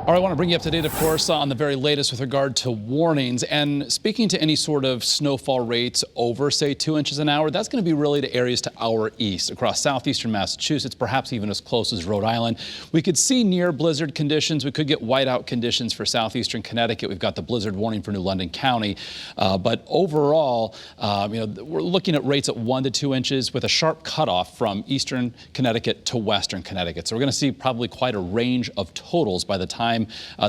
All right, I want to bring you up to date, of course, on the very latest with regard to warnings. And speaking to any sort of snowfall rates over, say, 2 inches an hour, that's going to be really to areas to our east, across southeastern Massachusetts, perhaps even as close as Rhode Island. We could see near blizzard conditions. We could get whiteout conditions for southeastern Connecticut. We've got the blizzard warning for New London County. But overall, we're looking at rates at 1 to 2 inches with a sharp cutoff from eastern Connecticut to western Connecticut. So we're going to see probably quite a range of totals by the time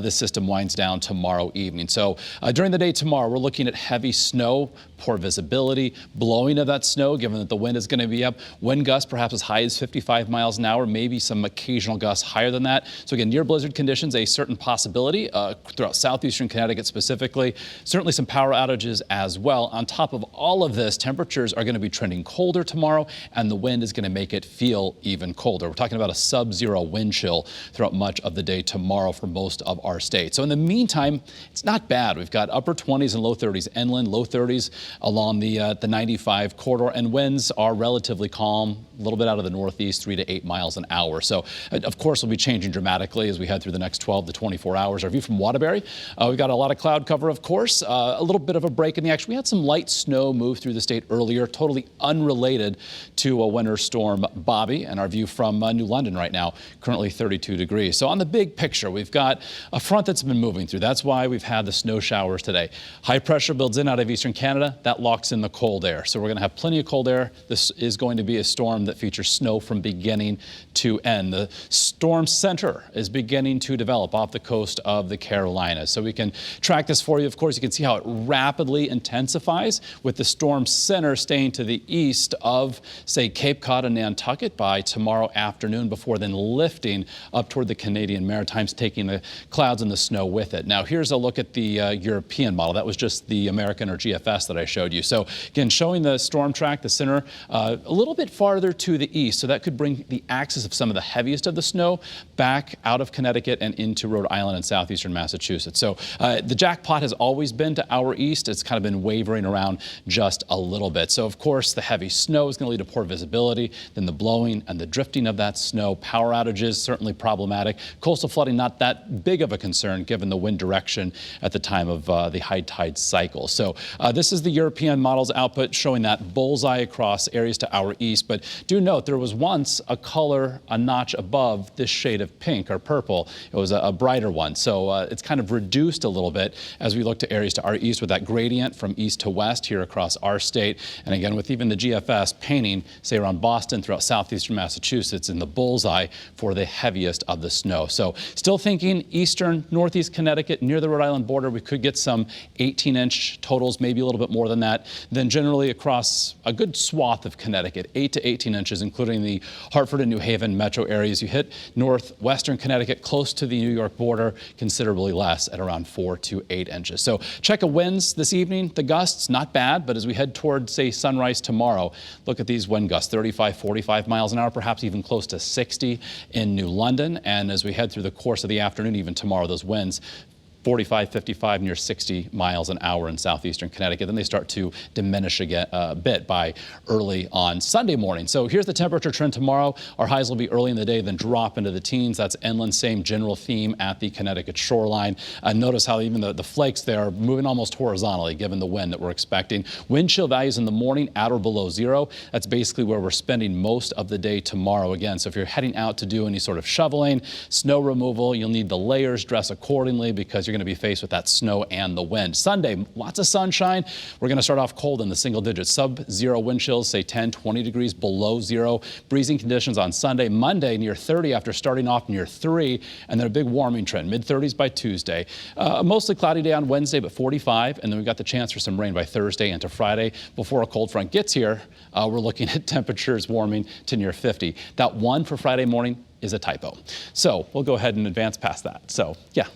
this system winds down tomorrow evening. So during the day tomorrow, we're looking at heavy snow, poor visibility, blowing of that snow, given that the wind is going to be up. Wind gusts perhaps as high as 55 miles an hour, maybe some occasional gusts higher than that. So again, near blizzard conditions, a certain possibility throughout southeastern Connecticut specifically. Certainly some power outages as well. On top of all of this, temperatures are going to be trending colder tomorrow, and the wind is going to make it feel even colder. We're talking about a sub-zero wind chill throughout much of the day tomorrow for most of our state. So in the meantime, it's not bad. We've got upper 20s and low 30s inland, low 30s along the 95 corridor, and winds are relatively calm, a little bit out of the northeast, 3 to 8 miles an hour. So of course will be changing dramatically as we head through the next 12 to 24 hours. Our view from Waterbury, we've got a lot of cloud cover, of course, a little bit of a break in the action. We had some light snow move through the state earlier, totally unrelated to a winter storm Bobby. And our view from New London right now, currently 32 degrees. So on the big picture, we've got a front that's been moving through. That's why we've had the snow showers today. High pressure builds in out of eastern Canada. That locks in the cold air. So we're going to have plenty of cold air. This is going to be a storm that features snow from beginning to end. The storm center is beginning to develop off the coast of the Carolinas. So we can track this for you. Of course, you can see how it rapidly intensifies with the storm center staying to the east of, say, Cape Cod and Nantucket by tomorrow afternoon before then lifting up toward the Canadian Maritimes, taking the clouds and the snow with it. Now, here's a look at the European model. That was just the American or GFS that I showed you. So again, showing the storm track, the center, a little bit farther to the east. So that could bring the axis of some of the heaviest of the snow back out of Connecticut and into Rhode Island and southeastern Massachusetts. So the jackpot has always been to our east. It's kind of been wavering around just a little bit. So of course, the heavy snow is going to lead to poor visibility, then the blowing and the drifting of that snow. Power outages, certainly problematic. Coastal flooding, not that big of a concern given the wind direction at the time of the high tide cycle. So this is the European model's output showing that bullseye across areas to our east. But do note there was once a color a notch above this shade of pink or purple. It was a brighter one. So it's kind of reduced a little bit as we look to areas to our east with that gradient from east to west here across our state. And again, with even the GFS painting, say around Boston throughout southeastern Massachusetts in the bullseye for the heaviest of the snow. So still thinking eastern, northeast Connecticut near the Rhode Island border, we could get some 18-inch totals, maybe a little bit more than that. Then generally across a good swath of Connecticut, 8 to 18 inches, including the Hartford and New Haven metro areas. You hit northwestern Connecticut close to the New York border, considerably less at around 4 to 8 inches. So check of winds this evening. The gusts, not bad, but as we head toward, say, sunrise tomorrow, look at these wind gusts, 35, 45 miles an hour, perhaps even close to 60 in New London. And as we head through the course of the afternoon, even tomorrow, those winds 45, 55, near 60 miles an hour in southeastern Connecticut. Then they start to diminish again a bit by early on Sunday morning. So here's the temperature trend tomorrow. Our highs will be early in the day, then drop into the teens. That's inland, same general theme at the Connecticut shoreline. Notice how even the flakes there are moving almost horizontally given the wind that we're expecting. Wind chill values in the morning at or below zero. That's basically where we're spending most of the day tomorrow again. So if you're heading out to do any sort of shoveling, snow removal, you'll need the layers, dress accordingly because you're going to be faced with that snow and the wind. Sunday, lots of sunshine. We're going to start off cold in the single digits. Sub-zero wind chills, say 10, 20 degrees below zero. Breezing conditions on Sunday. Monday, near 30 after starting off near 3. And then a big warming trend, mid-30s by Tuesday. A mostly cloudy day on Wednesday, but 45. And then we've got the chance for some rain by Thursday into Friday. Before a cold front gets here, we're looking at temperatures warming to near 50. That 1 for Friday morning is a typo. So we'll go ahead and advance past that. So, yeah.